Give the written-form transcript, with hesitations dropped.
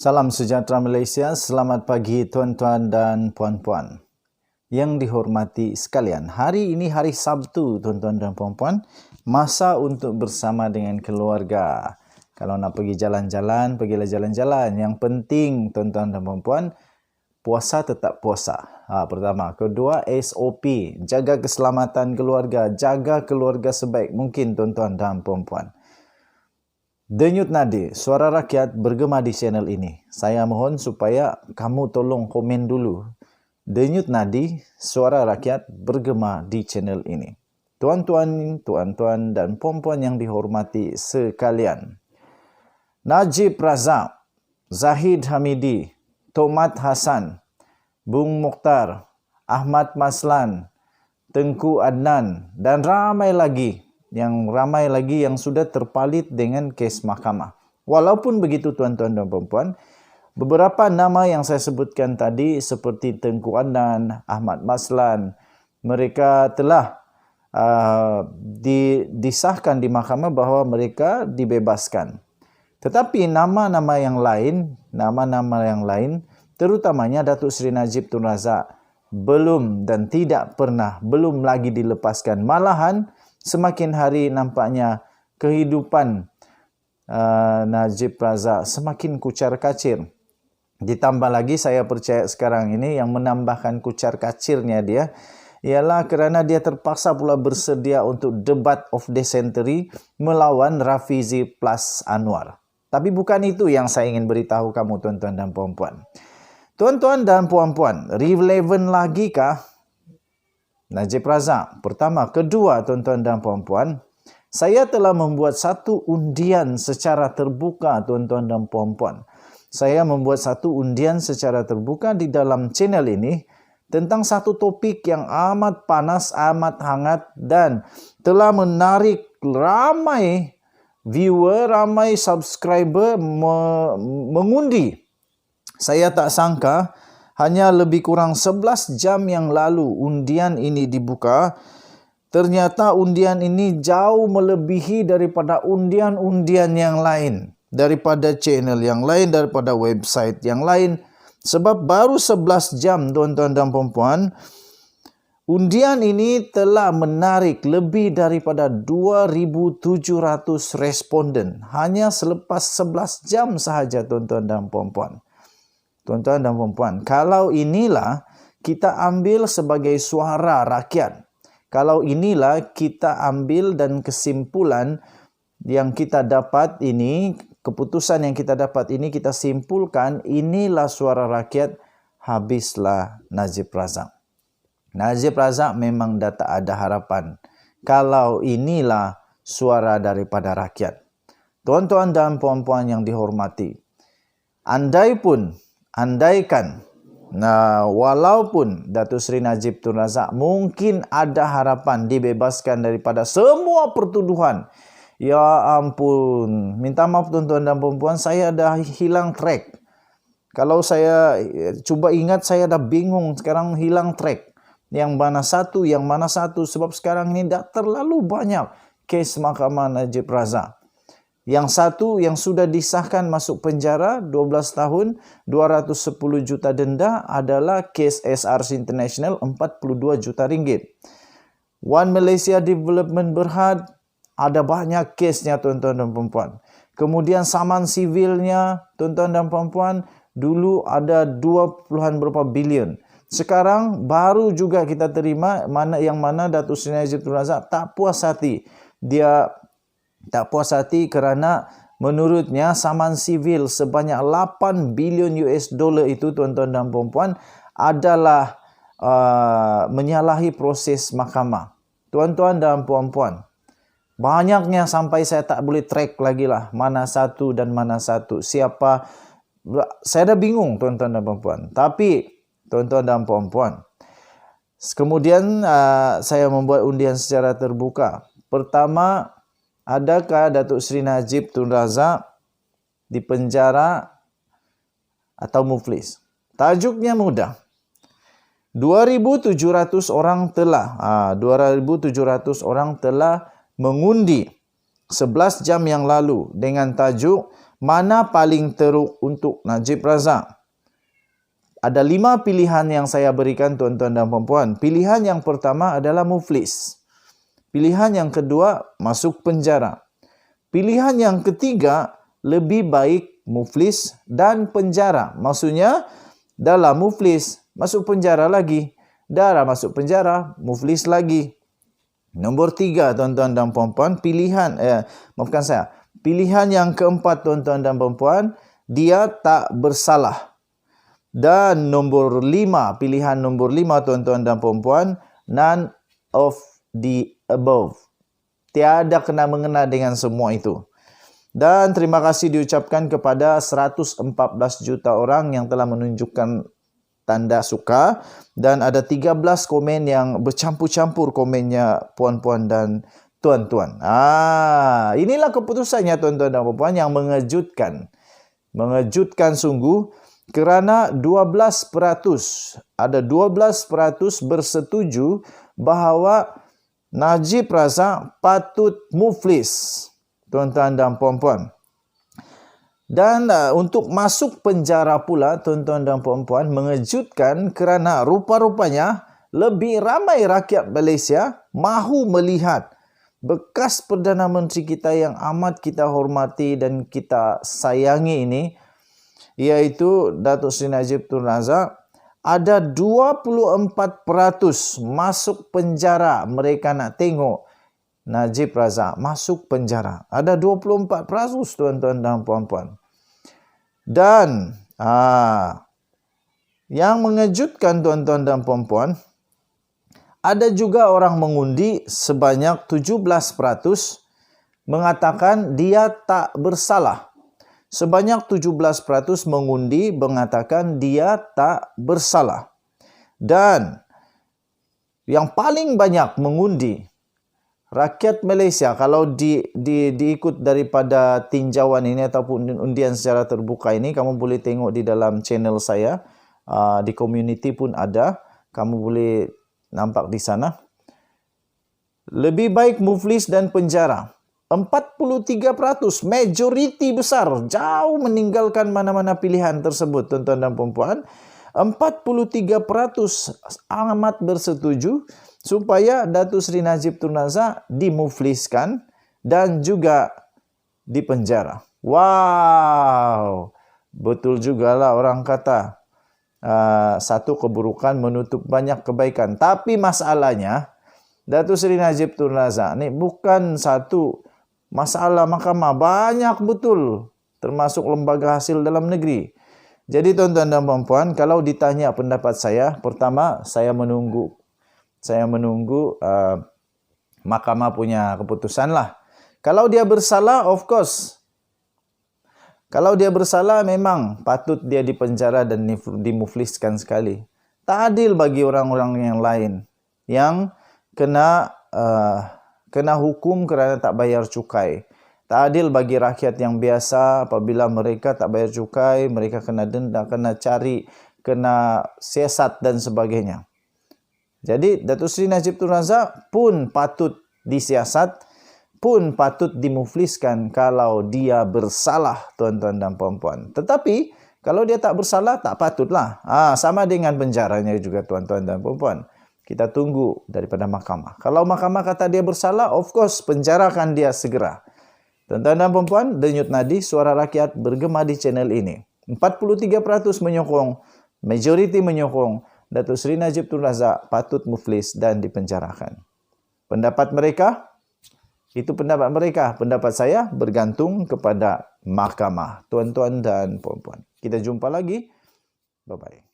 Salam sejahtera Malaysia, selamat pagi tuan-tuan dan puan-puan. Yang dihormati sekalian, hari ini hari Sabtu tuan-tuan dan puan-puan, masa untuk bersama dengan keluarga. Kalau nak pergi jalan-jalan, pergilah jalan-jalan. Yang penting tuan-tuan dan puan-puan, puasa tetap puasa. Pertama. Kedua, SOP, jaga keselamatan keluarga, jaga keluarga sebaik mungkin tuan-tuan dan puan-puan. Denyut nadi, suara rakyat bergema di channel ini. Saya mohon supaya kamu tolong komen dulu. Denyut nadi, suara rakyat bergema di channel ini. Tuan-tuan, tuan-tuan dan puan-puan yang dihormati sekalian. Najib Razak, Zahid Hamidi, Tomat Hasan, Bung Mokhtar, Ahmad Maslan, Tengku Adnan dan ramai lagi yang sudah terpalit dengan kes mahkamah. Walaupun begitu tuan-tuan dan puan-puan, beberapa nama yang saya sebutkan tadi seperti Tengku Adnan, Ahmad Maslan, mereka telah disahkan di mahkamah bahawa mereka dibebaskan. Tetapi nama-nama yang lain, terutamanya Datuk Seri Najib Tun Razak belum lagi dilepaskan. Malahan semakin hari nampaknya kehidupan Najib Razak semakin kucar-kacir. Ditambah lagi saya percaya sekarang ini yang menambahkan kucar-kacirnya dia ialah kerana dia terpaksa pula bersedia untuk debat of dysentery melawan Rafizi plus Anwar. Tapi bukan itu yang saya ingin beritahu kamu tuan-tuan dan puan-puan. Tuan-tuan dan puan-puan, relevan lagi kah Najib Razak? Pertama, kedua tuan-tuan dan puan-puan, saya telah membuat satu undian secara terbuka tuan-tuan dan puan-puan. Saya membuat satu undian secara terbuka di dalam channel ini tentang satu topik yang amat panas, amat hangat dan telah menarik ramai viewer, ramai subscriber mengundi. Saya tak sangka hanya lebih kurang 11 jam yang lalu undian ini dibuka. Ternyata undian ini jauh melebihi daripada undian-undian yang lain, daripada channel yang lain, daripada website yang lain. Sebab baru 11 jam tuan-tuan dan puan-puan, undian ini telah menarik lebih daripada 2,700 responden. Hanya selepas 11 jam sahaja tuan-tuan dan puan-puan. Tuan-tuan dan puan-puan, kalau inilah kita ambil sebagai suara rakyat, kalau inilah kita ambil dan kesimpulan yang kita dapat ini, keputusan yang kita dapat ini kita simpulkan, inilah suara rakyat, habislah Najib Razak. Najib Razak memang dah tak ada harapan kalau inilah suara daripada rakyat. Tuan-tuan dan puan-puan yang dihormati, andaikan, walaupun Datuk Seri Najib Tun Razak mungkin ada harapan dibebaskan daripada semua pertuduhan. Ya ampun, minta maaf tuan-tuan dan puan-puan, saya dah hilang track. Kalau saya cuba ingat, saya dah bingung sekarang, hilang track. Yang mana satu, sebab sekarang ini dah terlalu banyak kes mahkamah Najib Razak. Yang satu yang sudah disahkan masuk penjara 12 tahun, 210 juta denda adalah kes SRC International 42 juta ringgit. One Malaysia Development Berhad ada banyak kesnya tuan-tuan dan puan-puan. Kemudian saman sivilnya tuan-tuan dan puan-puan dulu ada 20 berapa bilion. Sekarang baru juga kita terima mana Datuk Seri Najib Tun Razak tak puas hati. Dia tak puas hati kerana menurutnya saman sivil sebanyak 8 bilion US dollar itu tuan-tuan dan puan-puan adalah menyalahi proses mahkamah. Tuan-tuan dan puan-puan, banyaknya sampai saya tak boleh track lagi lah mana satu dan mana satu. Siapa, saya dah bingung tuan-tuan dan puan-puan. Tapi tuan-tuan dan puan-puan, kemudian saya membuat undian secara terbuka. Pertama, adakah Datuk Seri Najib Tun Razak dipenjara atau muflis? Tajuknya mudah. 2,700 orang telah mengundi 11 jam yang lalu dengan tajuk Mana paling teruk untuk Najib Razak? Ada 5 pilihan yang saya berikan tuan-tuan dan puan-puan. Pilihan yang pertama adalah muflis. Pilihan yang kedua, masuk penjara. Pilihan yang ketiga, lebih baik muflis dan penjara. Maksudnya, dalam muflis, masuk penjara lagi. Darah masuk penjara, muflis lagi. Nombor 3, tuan-tuan dan puan-puan, pilihan yang keempat, tuan-tuan dan puan-puan, dia tak bersalah. Dan pilihan nombor 5, tuan-tuan dan puan-puan, none of the above. Tiada kena-mengena dengan semua itu. Dan terima kasih diucapkan kepada 114 juta orang yang telah menunjukkan tanda suka. Dan ada 13 komen yang bercampur-campur komennya puan-puan dan tuan-tuan. Inilah keputusannya tuan-tuan dan puan-puan yang mengejutkan. Mengejutkan sungguh. Kerana 12%, ada 12% bersetuju bahawa Najib Razak patut muflis, tuan-tuan dan puan-puan. Dan untuk masuk penjara pula, tuan-tuan dan puan-puan, mengejutkan kerana rupa-rupanya lebih ramai rakyat Malaysia mahu melihat bekas Perdana Menteri kita yang amat kita hormati dan kita sayangi ini, iaitu Datuk Seri Najib Tun Razak. Ada 24% masuk penjara. Mereka nak tengok Najib Razak masuk penjara. Ada 24%, tuan-tuan dan puan-puan. Dan yang mengejutkan, tuan-tuan dan puan-puan, ada juga orang mengundi sebanyak 17% mengatakan dia tak bersalah. Sebanyak 17% mengundi mengatakan dia tak bersalah. Dan yang paling banyak mengundi rakyat Malaysia, kalau diikut daripada tinjauan ini ataupun undian secara terbuka ini, kamu boleh tengok di dalam channel saya, di community pun ada, kamu boleh nampak di sana. Lebih baik muflis dan penjara. 43%, majoriti besar, jauh meninggalkan mana-mana pilihan tersebut, tuan-tuan dan puan-puan. 43% amat bersetuju supaya Datuk Seri Najib Tun Razak dimufliskan dan juga dipenjara. Wow, betul jugalah orang kata, satu keburukan menutup banyak kebaikan. Tapi masalahnya, Datuk Seri Najib Tun Razak ni bukan satu masalah mahkamah, banyak betul, termasuk lembaga hasil dalam negeri. Jadi tuan-tuan dan puan-puan, kalau ditanya pendapat saya, pertama saya menunggu mahkamah punya keputusan lah. Kalau dia bersalah, of course. Kalau dia bersalah, memang patut dia dipenjara dan dimufliskan sekali. Tak adil bagi orang-orang yang lain yang kena hukum kerana tak bayar cukai. Tak adil bagi rakyat yang biasa apabila mereka tak bayar cukai, mereka kena denda, kena cari, kena siasat dan sebagainya. Jadi Datuk Seri Najib Tun Razak pun patut disiasat, pun patut dimufliskan kalau dia bersalah, tuan-tuan dan puan-puan. Tetapi kalau dia tak bersalah, tak patutlah. Sama dengan penjaranya juga, tuan-tuan dan puan-puan. Kita tunggu daripada mahkamah. Kalau mahkamah kata dia bersalah, of course penjarakan dia segera. Tuan-tuan dan puan-puan, Denyut Nadi, suara rakyat bergema di channel ini. 43% menyokong, majoriti menyokong Datuk Seri Najib Tun Razak patut muflis dan dipenjarakan. Pendapat mereka, itu pendapat mereka. Pendapat saya bergantung kepada mahkamah. Tuan-tuan dan puan-puan. Kita jumpa lagi. Bye-bye.